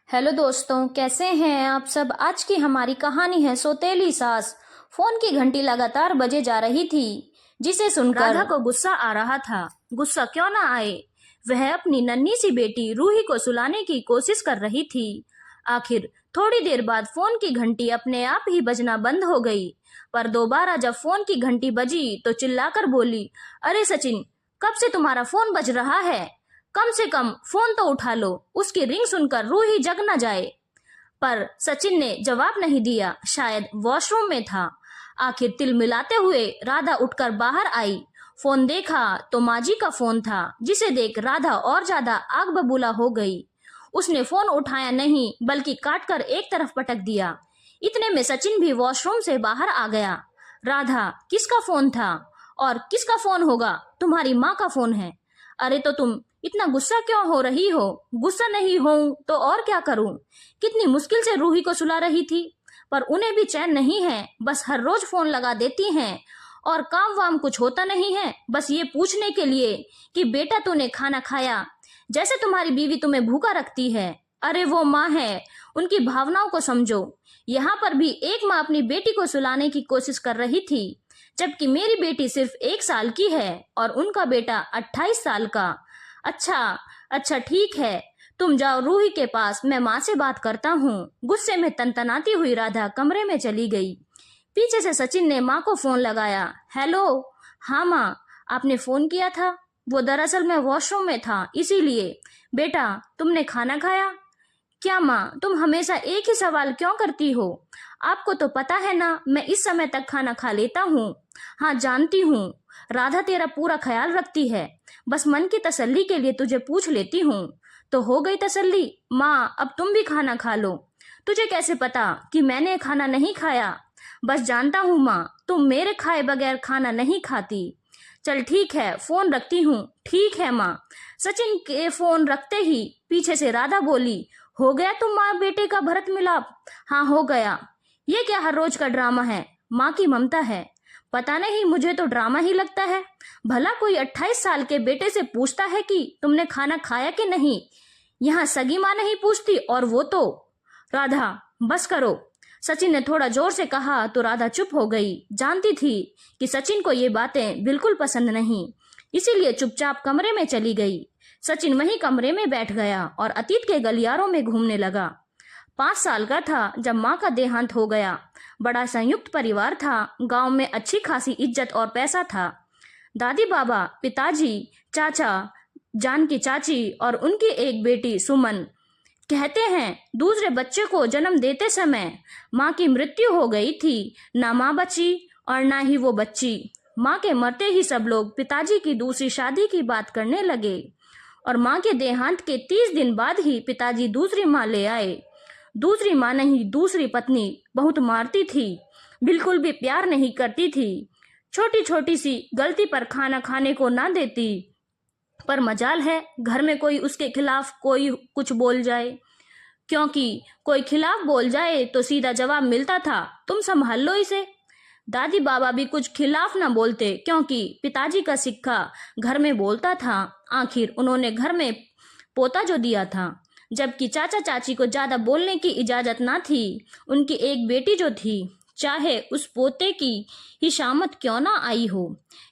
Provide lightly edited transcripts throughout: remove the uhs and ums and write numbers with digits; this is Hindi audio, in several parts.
हेलो दोस्तों, कैसे हैं आप सब। आज की हमारी कहानी है सौतेली सास। फोन की घंटी लगातार बजे जा रही थी, जिसे सुनकर राधा को गुस्सा आ रहा था। गुस्सा क्यों ना आए, वह अपनी नन्ही सी बेटी रूही को सुलाने की कोशिश कर रही थी। आखिर थोड़ी देर बाद फोन की घंटी अपने आप ही बजना बंद हो गई। पर दोबारा जब फोन की घंटी बजी तो चिल्लाकर बोली, अरे सचिन, कब से तुम्हारा फोन बज रहा है? कम से कम फोन तो उठा लो, उसकी रिंग सुनकर रूही जग न जाए। पर सचिन ने जवाब नहीं दिया, शायद वॉशरूम में था। आखिर तिल मिलाते हुए राधा उठकर बाहर आई। फोन देखा तो माँ जी का फोन था, जिसे देख राधा और ज्यादा आग बबूला हो गई। उसने फोन उठाया नहीं, बल्कि काटकर एक तरफ पटक दिया। इतने में सचिन भी वॉशरूम से बाहर आ गया। राधा, किसका फोन था? और किसका फोन होगा? तुम्हारी माँ का फोन है। अरे तो तुम इतना गुस्सा क्यों हो रही हो? गुस्सा नहीं हो तो और क्या करूं? कितनी मुश्किल से रूही को सुला रही थी, पर उन्हें भी चैन नहीं है। बस हर रोज फोन लगा देती हैं और काम वाम कुछ होता नहीं है, बस ये पूछने के लिए कि बेटा तूने खाना खाया, जैसे तुम्हारी बीवी तुम्हें भूखा रखती है। अरे वो माँ है, उनकी भावनाओं को समझो। यहाँ पर भी एक माँ अपनी बेटी को सुलाने की कोशिश कर रही थी, जबकि मेरी बेटी सिर्फ 1 साल की है और उनका बेटा 28 साल का। अच्छा अच्छा, ठीक है, तुम जाओ रूही के पास, मैं माँ से बात करता हूँ। गुस्से में तनतनाती हुई राधा कमरे में चली गई। पीछे से सचिन ने माँ को फोन लगाया। हेलो। हाँ माँ, आपने फोन किया था? वो दरअसल मैं वॉशरूम में था, इसीलिए। बेटा, तुमने खाना खाया? क्या माँ, तुम हमेशा एक ही सवाल क्यों करती हो? आपको तो पता है ना, मैं इस समय तक खाना खा लेता हूँ। हाँ जानती हूँ, राधा तेरा पूरा ख्याल रखती है। बस मन की तसल्ली के लिए तुझे पूछ लेती हूँ। तो हो गई तसल्ली? माँ, अब तुम भी खाना खा लो। तुझे कैसे पता कि मैंने खाना नहीं खाया? बस जानता हूँ माँ, तुम मेरे खाए बगैर खाना नहीं खाती। चल ठीक है, फोन रखती हूँ। ठीक है माँ। सचिन के फोन रखते ही पीछे से राधा बोली, हो गया तुम माँ बेटे का भरत मिलाप? हाँ हो गया। ये क्या हर रोज का ड्रामा है? माँ की ममता है। पता नहीं, मुझे तो ड्रामा ही लगता है। भला कोई 28 साल के बेटे से पूछता है कि तुमने खाना खाया कि नहीं? यहाँ सगी माँ नहीं पूछती, और वो तो। राधा, बस करो। सचिन ने थोड़ा जोर से कहा तो राधा चुप हो गई। जानती थी कि सचिन को ये बातें बिल्कुल पसंद नहीं, इसीलिए चुपचाप कमरे में चली गई। सचिन वहीं कमरे में बैठ गया और अतीत के गलियारों में घूमने लगा। 5 साल का था जब माँ का देहांत हो गया। बड़ा संयुक्त परिवार था, गांव में अच्छी खासी इज्जत और पैसा था। दादी बाबा, पिताजी, चाचा, जान की चाची और उनकी एक बेटी सुमन। कहते हैं दूसरे बच्चे को जन्म देते समय माँ की मृत्यु हो गई थी। ना माँ बची और ना ही वो बच्ची। माँ के मरते ही सब लोग पिताजी की दूसरी शादी की बात करने लगे, और माँ के देहांत के 30 दिन बाद ही पिताजी दूसरी माँ ले आए। दूसरी माँ नहीं, दूसरी पत्नी बहुत मारती थी, बिल्कुल भी प्यार नहीं करती थी। छोटी छोटी सी गलती पर खाना खाने को ना देती। पर मजाल है, घर में कोई उसके खिलाफ कोई कुछ बोल जाए, क्योंकि कोई खिलाफ बोल जाए तो सीधा जवाब मिलता था, तुम संभाल लो इसे। दादी बाबा भी कुछ खिलाफ ना बोलते, क्योंकि पिताजी का सिक्का घर में बोलता था। आखिर उन्होंने घर में पोता जो दिया था। जबकि चाचा चाची को ज्यादा बोलने की इजाजत ना थी। उनकी एक बेटी जो थी, चाहे उस पोते की ही शामत क्यों ना आई हो।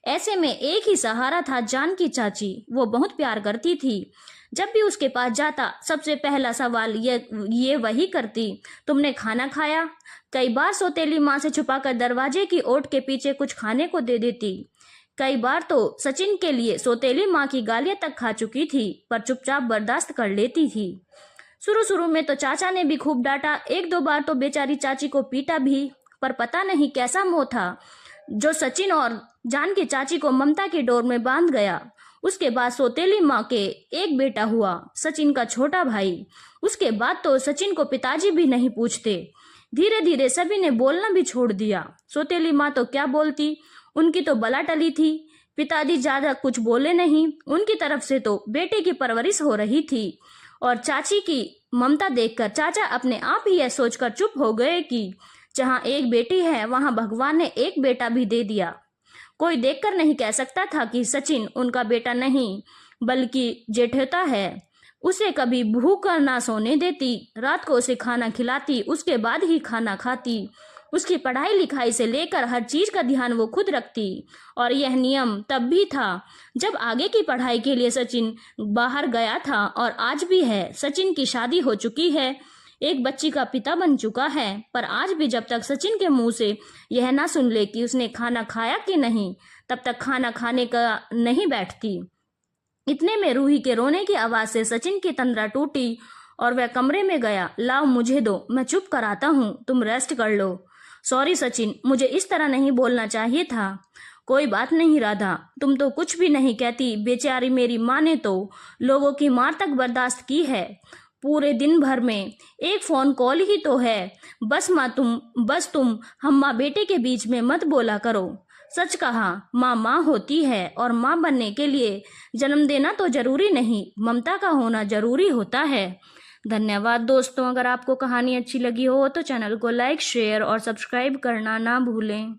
ऐसे में एक ही सहारा था, जान की चाची। वो बहुत प्यार करती थी। जब भी उसके पास जाता, सबसे पहला सवाल ये वही करती, तुमने खाना खाया? कई बार सौतेली माँ से छुपाकर दरवाजे की ओट के पीछे कुछ खाने को दे देती। कई बार तो सचिन के लिए सौतेली माँ की गालियां तक खा चुकी थी, पर चुपचाप बर्दाश्त कर लेती थी। शुरू शुरू में तो चाचा ने भी खूब डांटा, 1-2 बार तो बेचारी चाची को पीटा भी। पर पता नहीं कैसा मोह था जो सचिन और जान की चाची को ममता की डोर में बांध गया। उसके बाद सौतेली माँ के एक बेटा हुआ, सचिन का छोटा भाई। उसके बाद तो सचिन को पिताजी भी नहीं पूछते। धीरे धीरे सभी ने बोलना भी छोड़ दिया। सौतेली माँ तो क्या बोलती, उनकी तो बला टली थी। पिताजी ज्यादा कुछ बोले नहीं, उनकी तरफ से तो बेटे की परवरिश हो रही थी। और चाची की ममता देखकर चाचा अपने आप ही यह सोचकर चुप हो गए कि जहाँ एक बेटी है, वहां भगवान ने एक बेटा भी दे दिया। कोई देखकर नहीं कह सकता था कि सचिन उनका बेटा नहीं, बल्कि जेठता है। उसे कभी भूख कर ना सोने देती, रात को उसे खाना खिलाती, उसके बाद ही खाना खाती। उसकी पढ़ाई लिखाई से लेकर हर चीज का ध्यान वो खुद रखती। और यह नियम तब भी था जब आगे की पढ़ाई के लिए सचिन बाहर गया था, और आज भी है। सचिन की शादी हो चुकी है, एक बच्ची का पिता बन चुका है, पर आज भी जब तक सचिन के मुंह से यह ना सुन ले कि उसने खाना खाया कि नहीं, तब तक खाना खाने का नहीं बैठती। इतने में रूही के रोने की आवाज से सचिन की तंद्रा टूटी और वह कमरे में गया। लाओ मुझे दो, मैं चुप कराता हूँ, तुम रेस्ट कर लो। सॉरी सचिन, मुझे इस तरह नहीं बोलना चाहिए था। कोई बात नहीं राधा, तुम तो कुछ भी नहीं कहती। बेचारी मेरी माँ ने तो लोगों की मार तक बर्दाश्त की है। पूरे दिन भर में एक फोन कॉल ही तो है। बस तुम हम माँ बेटे के बीच में मत बोला करो। सच कहा, माँ माँ होती है, और माँ बनने के लिए जन्म देना तो जरूरी नहीं, ममता का होना जरूरी होता है। धन्यवाद दोस्तों। अगर आपको कहानी अच्छी लगी हो तो चैनल को लाइक, शेयर और सब्सक्राइब करना ना भूलें।